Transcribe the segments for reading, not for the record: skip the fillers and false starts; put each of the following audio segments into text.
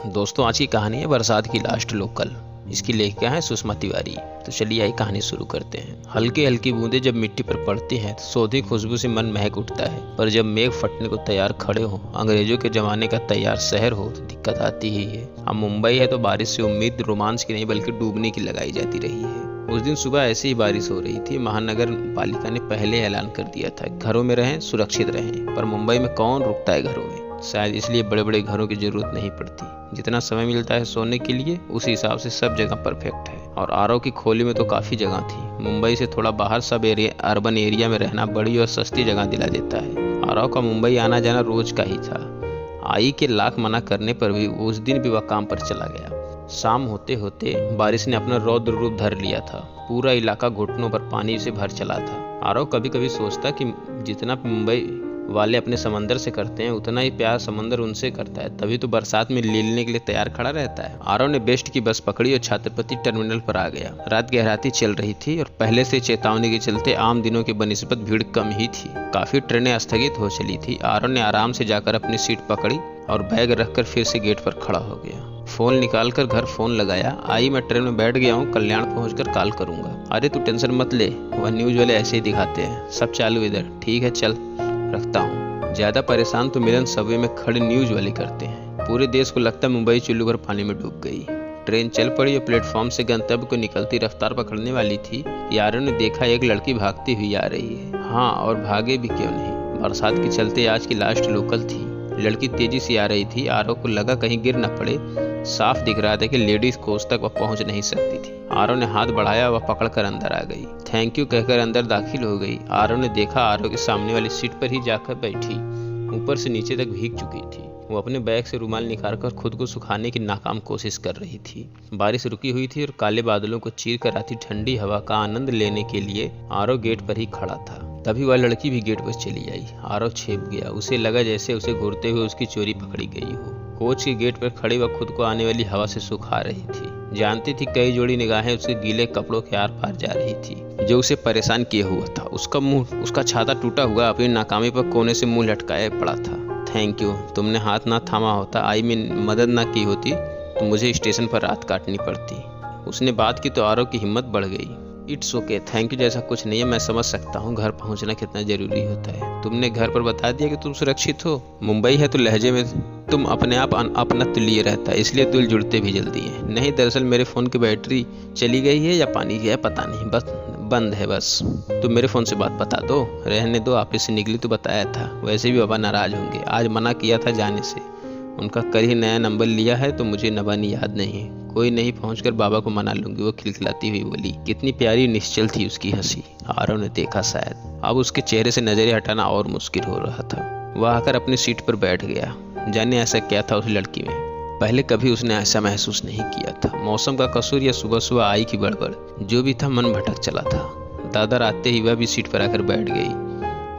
दोस्तों, आज की कहानी है बरसात की लास्ट लोकल। इसकी लेखिका है सुषमा तिवारी। तो चलिए आई कहानी शुरू करते हैं। हल्की हल्की बूंदें जब मिट्टी पर पड़ती हैं तो सौंधी खुशबू से मन महक उठता है। पर जब मेघ फटने को तैयार खड़े हो, अंग्रेजों के जमाने का तैयार शहर हो, तो दिक्कत आती ही है। अब मुंबई है तो बारिश से उम्मीद रोमांच की नहीं बल्कि डूबने की लगाई जाती रही है। उस दिन सुबह ऐसे ही बारिश हो रही थी। महानगर पालिका ने पहले ऐलान कर दिया था, घरों में रहें, सुरक्षित रहें। पर मुंबई में कौन रुकता है घरों में? शायद इसलिए बड़े बड़े घरों की जरूरत नहीं पड़ती। जितना समय मिलता है सोने के लिए, उसी हिसाब से सब जगह परफेक्ट है। और आरव की खोली में तो काफी जगह थी। मुंबई से थोड़ा बाहर सब अर्बन एरिया में रहना बड़ी और सस्ती जगह दिला देता है। आरव का मुंबई आना जाना रोज का ही था। आई के लाख मना करने पर भी उस दिन भी वह काम पर चला गया। शाम होते होते बारिश ने अपना रौद्र रूप धर लिया था। पूरा इलाका घुटनों पर पानी से भर चला था। आरव कभी कभी सोचता कि जितना मुंबई वाले अपने समंदर से करते हैं, उतना ही प्यार समंदर उनसे करता है। तभी तो बरसात में लेने के लिए तैयार खड़ा रहता है। आरव ने बेस्ट की बस पकड़ी और छत्रपति टर्मिनल पर आ गया। रात गहराती चल रही थी और पहले से चेतावनी के चलते आम दिनों की बनिस्बत भीड़ कम ही थी। काफी ट्रेनें स्थगित हो चली थी। आरव ने आराम से जाकर अपनी सीट पकड़ी और बैग रखकर फिर से गेट पर खड़ा हो गया। फोन निकालकर घर फोन लगाया। आई, मैं ट्रेन में बैठ गया हूँ, कल्याण पहुंचकर कॉल करूंगा। अरे तू टेंशन मत ले, वह न्यूज वाले ऐसे ही दिखाते हैं। सब चालू इधर, ठीक है चल रखता हूँ। ज्यादा परेशान तो मिलन सबवे में खड़े न्यूज वाले करते हैं। पूरे देश को लगता है मुंबई चुल्लू भर पानी में डूब गई। ट्रेन चल पड़ी और प्लेटफॉर्म से गंतव्य को निकलती रफ्तार पकड़ने वाली थी। यारों ने देखा एक लड़की भागती हुई आ रही है। हाँ, और भागे भी क्यों नहीं, बरसात के चलते आज की लास्ट लोकल थी। लड़की तेजी से आ रही थी। आरव को लगा कहीं गिर न पड़े। साफ दिख रहा था कि लेडीज कोच तक वह पहुंच नहीं सकती थी। आरव ने हाथ बढ़ाया, वह पकड़कर अंदर आ गई। थैंक यू कहकर अंदर दाखिल हो गई। आरव ने देखा आरव के सामने वाली सीट पर ही जाकर बैठी। ऊपर से नीचे तक भीग चुकी थी। वो अपने बैग से रुमाल निकालकर खुद को सुखाने की नाकाम कोशिश कर रही थी। बारिश रुकी हुई थी और काले बादलों को चीर कर आती ठंडी हवा का आनंद लेने के लिए आरव गेट पर ही खड़ा था। तभी वह लड़की भी गेट पर चली आई। आरव छेप गया। उसे लगा जैसे उसे घूरते हुए उसकी चोरी पकड़ी गई हो। कोच के गेट पर खड़ी वह खुद को आने वाली हवा से सुखा रही थी। जानती थी कई जोड़ी निगाहें उसके गीले कपड़ों के आर पार जा रही थी। जो उसे परेशान किए हुआ था, उसका मुंह, उसका छाता टूटा हुआ अपनी नाकामी पर कोने से मुंह लटकाए पड़ा था। थैंक यू, तुमने हाथ ना थामा होता, आई में मदद ना की होती तो मुझे स्टेशन पर रात काटनी पड़ती। उसने बात की तो आरव की हिम्मत बढ़ गई। इट्स ओके, थैंक यू जैसा कुछ नहीं है। मैं समझ सकता हूँ घर पहुँचना कितना जरूरी होता है। तुमने घर पर बता दिया कि तुम सुरक्षित हो। मुंबई है तो लहजे में तुम अपने आप अपनत्व लिए रहता है, इसलिए दिल जुड़ते भी जल्दी है। नहीं, दरअसल मेरे फ़ोन की बैटरी चली गई है या पानी गया है पता नहीं, बस बंद है बस। तुम मेरे फ़ोन से बात बता दो। रहने दो, ऑफिस से निकली तो बताया था। वैसे भी बाबा नाराज़ होंगे, आज मना किया था जाने से। उनका कल ही नया नंबर लिया है तो मुझे नबानी याद नहीं। कोई नहीं, पहुंचकर बाबा को मना लूंगी, वो खिलखिलाती हुई बोली। कितनी प्यारी निश्चल थी उसकी हंसी। आरव ने देखा शायद अब उसके चेहरे से नजरें हटाना और मुश्किल हो रहा था। वह आकर अपनी सीट पर बैठ गया। जाने ऐसा क्या था उस लड़की में, पहले कभी उसने ऐसा महसूस नहीं किया था। मौसम का कसूर या सुबह सुबह आई की बड़बड़, जो भी था मन भटक चला था। दादर आते ही वह भी सीट पर आकर बैठ गई,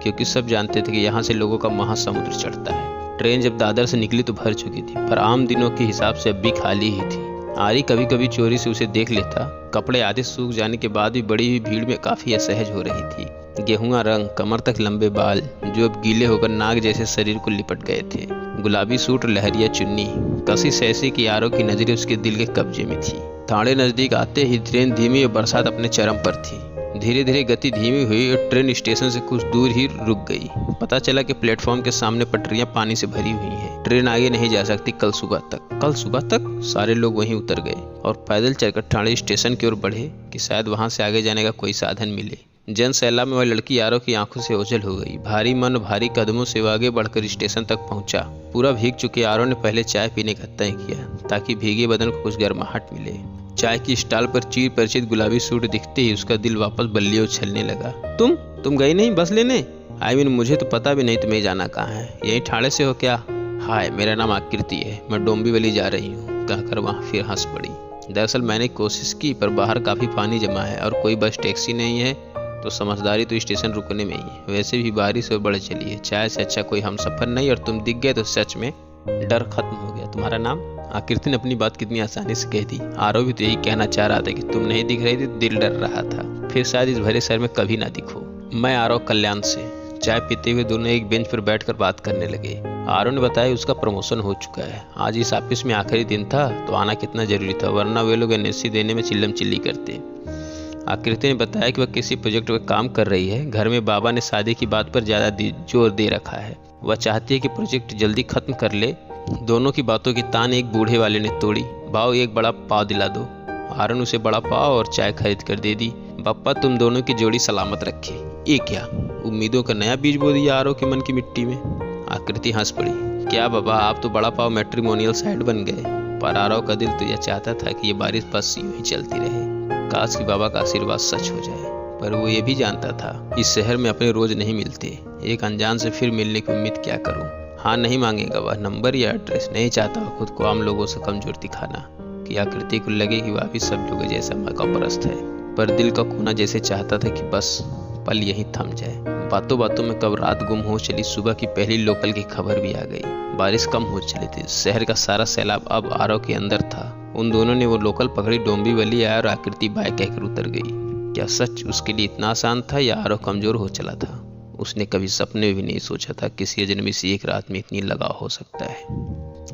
क्योंकि सब जानते थे कि यहाँ से लोगों का महासमुद्र चढ़ता है। ट्रेन जब दादर से निकली तो भर चुकी थी, पर आम दिनों के हिसाब से अब भी खाली ही थी। आरी कभी कभी चोरी से उसे देख लेता। कपड़े आधे सूख जाने के बाद भी बड़ी हुई भीड़ में काफी असहज हो रही थी। गेहुआ रंग, कमर तक लंबे बाल जो अब गीले होकर नाग जैसे शरीर को लिपट गए थे, गुलाबी सूट, लहरिया चुन्नी, कशिश ऐसी कि आरव की नजरें उसके दिल के कब्जे में थी। थाने नजदीक आते ही ट्रेन धीमी और बरसात अपने चरम पर थी। धीरे धीरे गति धीमी हुई और ट्रेन स्टेशन से कुछ दूर ही रुक गई। पता चला कि प्लेटफॉर्म के सामने पटरियां पानी से भरी हुई हैं। ट्रेन आगे नहीं जा सकती कल सुबह तक। कल सुबह तक सारे लोग वहीं उतर गए और पैदल चलकर ठाणे स्टेशन की ओर बढ़े कि शायद वहां से आगे जाने का कोई साधन मिले। जन सैलाब में वह लड़की आरव की आंखों से ओझल हो गई। भारी मन भारी कदमों से वह आगे बढ़कर स्टेशन तक पहुंचा। पूरा भीग चुके आरव ने पहले चाय पीने का तय किया ताकि भीगे बदन को कुछ गर्माहट मिले। चाय की स्टॉल पर चीर परिचित गुलाबी सूट दिखते ही उसका दिल वापस बल्लियों उछलने लगा। तुम गई नहीं बस लेने? आई मीन मुझे तो पता भी नहीं तुम्हें जाना कहाँ है। यहीं ठाणे से हो क्या? हाय, मेरा नाम आकृति है, मैं डोंबिवली जा रही हूँ, कहकर वहाँ फिर हंस पड़ी। दरअसल मैंने कोशिश की पर बाहर काफी पानी जमा है और कोई बस टैक्सी नहीं है, तो समझदारी तो स्टेशन रुकने में ही है। वैसे भी बारिश और बढ़ चली है, चाय से अच्छा कोई हम सफर नहीं, और तुम दिख गए तो सच में डर खत्म हो गया। तुम्हारा नाम? आकृति ने अपनी बात कितनी आसानी से कह दी। आरव भी तो यही कहना चाह रहा था कि तुम नहीं दिख रही थी, दिल डर रहा था, फिर शायद इस भरे शहर में कभी ना दिखो। मैं आरव, कल्याण से। चाय पीते हुए दोनों एक बेंच पर बैठकर बात करने लगे। आरव ने बताया उसका प्रमोशन हो चुका है। आज इस ऑफिस में आखिरी दिन था तो आना कितना जरूरी था, वरना वे लोग एनएससी देने में चिल्लम चिल्ली करते। आकृति ने बताया कि वह किसी प्रोजेक्ट पर काम कर रही है। घर में बाबा ने शादी की बात पर ज़्यादा जोर दे रखा है। वह चाहती है कि प्रोजेक्ट जल्दी खत्म कर ले। दोनों की बातों की तान एक बूढ़े वाले ने तोड़ी। भाव एक बड़ा पाव दिला दो। आरव ने उसे बड़ा पाव और चाय खरीद कर दे दी। पापा तुम दोनों की जोड़ी सलामत रखे। ये क्या, उम्मीदों का नया बीज बो दिया आरव के मन की मिट्टी में। आकृति हंस पड़ी। क्या बाबा, आप तो बड़ा पाव मैट्रिमोनियल साइड बन गए। पर आरव का दिल तो यह चाहता था कि ये बारिश बस यूं ही चलती रहे। काश कि बाबा का आशीर्वाद सच हो जाए। पर वो ये भी जानता था इस शहर में अपने रोज नहीं मिलते। एक अनजान से फिर मिलने की उम्मीद क्या करूं। हाँ, नहीं मांगेगा वह नंबर या एड्रेस। नहीं चाहता वह खुद को आम लोगों से कमजोर दिखाना कि आकृति को लगे कि वह भी सब लोगों जैसा मौका परस्त है। पर दिल का कोना जैसे चाहता था कि बस पल यहीं थम जाए। बातों बातों में कब रात गुम हो चली, सुबह की पहली लोकल की खबर भी आ गई। बारिश कम हो चली थी। शहर का सारा सैलाब अब आरव के अंदर था। उन दोनों ने वो लोकल पकड़ी। डोंबिवली आया और आकृति बाय कहकर उतर गई। क्या सच उसके लिए इतना आसान था या आरव कमजोर हो चला था? उसने कभी सपने में भी नहीं सोचा था किसी अजनबी से एक रात में इतनी लगाव हो सकता है।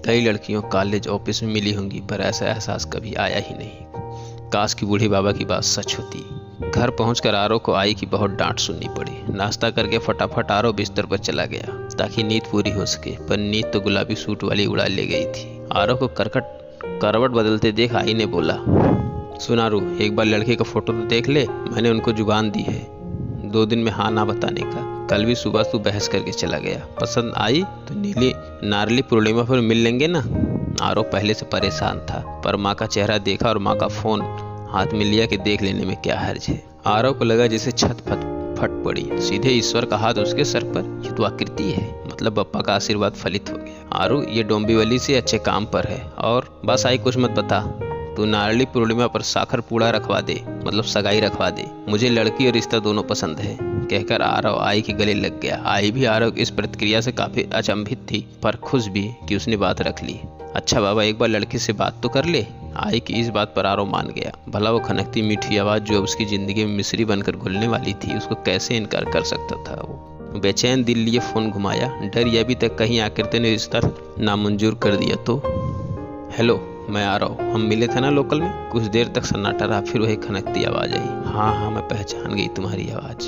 कई लड़कियों कॉलेज ऑफिस में मिली होंगी, पर ऐसा एहसास कभी आया ही नहीं। काश की बूढ़े बाबा की बात सच होती। घर पहुंचकर आरव को आई की बहुत डांट सुननी पड़ी। नाश्ता करके फटाफट आरव बिस्तर पर चला गया ताकि नींद पूरी हो सके, पर नींद तो गुलाबी सूट वाली उड़ा ले गई थी। आरव को करवट बदलते देख आई ने बोला, सुन आरू, एक बार लड़के का फोटो तो देख ले। मैंने उनको जुबान दी है 2 दिन में हाँ ना बताने का। कल भी सुबह तू बहस करके चला गया। पसंद आई तो नारली पूर्णिमा पर मिल लेंगे ना। आरव पहले से परेशान था, पर माँ का चेहरा देखा और माँ का फोन हाथ में लिया कि देख लेने में क्या हर्ज है। आरव को लगा जैसे छत फट पड़ी। सीधे ईश्वर का हाथ उसके सर पर। ये तो आकृति है, मतलब बप्पा का आशीर्वाद फलित हो गया। आरू, ये डोंबिवली से अच्छे काम पर है। और बस आई कुछ मत बता। तू नारली पूर्णिमा पर साखर पूड़ा रखवा दे, मतलब सगाई रखवा दे। मुझे लड़की और रिश्ता दोनों पसंद है। कहकर आरव आई के गले लग गया। आई भी आरव की इस प्रतिक्रिया से काफी अचंभित थी, पर खुश भी कि उसने बात रख ली। अच्छा बाबा, एक बार लड़की से बात तो कर ले। आई की इस बात पर आरव मान गया। भला वो खनकती मीठी आवाज जो उसकी जिंदगी में मिश्री बनकर घुलने वाली थी, उसको कैसे इनकार कर सकता था। वो बेचैन दिल लिए फोन घुमाया। डर यह भी तक कहीं आकृति ने रिश्ता नामंजूर कर दिया तो। हेलो, मैं आ रहा हूँ। हम मिले थे ना लोकल में। कुछ देर तक सन्नाटा रहा, फिर वही खनकती आवाज आई। हाँ, मैं पहचान गई तुम्हारी आवाज।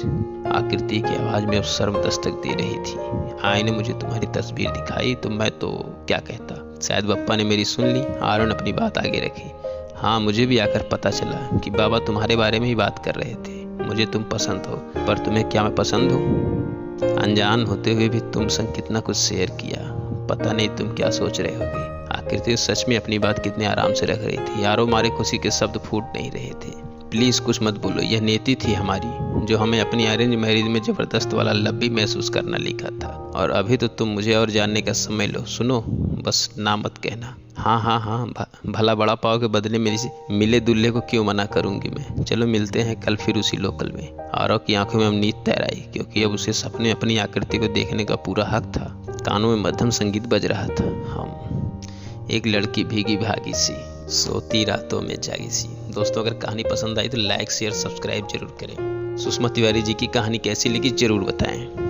आकृति की आवाज में अब शर्म दस्तक दे रही थी। आई ने मुझे तुम्हारी तस्वीर दिखाई तो मैं तो क्या कहता। शायद बप्पा ने मेरी सुन ली। आरव ने अपनी बात आगे रखी। हाँ, मुझे भी आकर पता चला कि बाबा तुम्हारे बारे में ही बात कर रहे थे। मुझे तुम पसंद हो, पर तुम्हें क्या मैं पसंद हूँ? अनजान होते हुए भी तुम संग कितना कुछ शेयर किया। पता नहीं तुम क्या सोच रहे होगे। आकृति सच में अपनी बात कितने आराम से रख रही थी। यारो, हमारे खुशी के शब्द फूट नहीं रहे थे। प्लीज कुछ मत बोलो। यह नीति थी हमारी, जो हमें अपनी अरेंज मैरिज में जबरदस्त वाला लब भी महसूस करना लिखा था। और अभी तो तुम मुझे और जानने का समय लो। सुनो, बस ना मत कहना। हाँ, भला बड़ा पाव के बदले मेरी से मिले दूल्हे को क्यों मना करूंगी मैं। चलो मिलते हैं कल फिर उसी लोकल में। आरव की आंखों में अब नींद तैर आई, क्योंकि अब उसे सपने अपनी आकृति को देखने का पूरा हक था। कानों में मध्यम संगीत बज रहा था। हम एक लड़की भीगी भागी सी, सोती रातों में जागी सी। दोस्तों, अगर कहानी पसंद आई तो लाइक शेयर सब्सक्राइब जरूर करें। सुषमा तिवारी जी की कहानी कैसी लगी जरूर बताएं।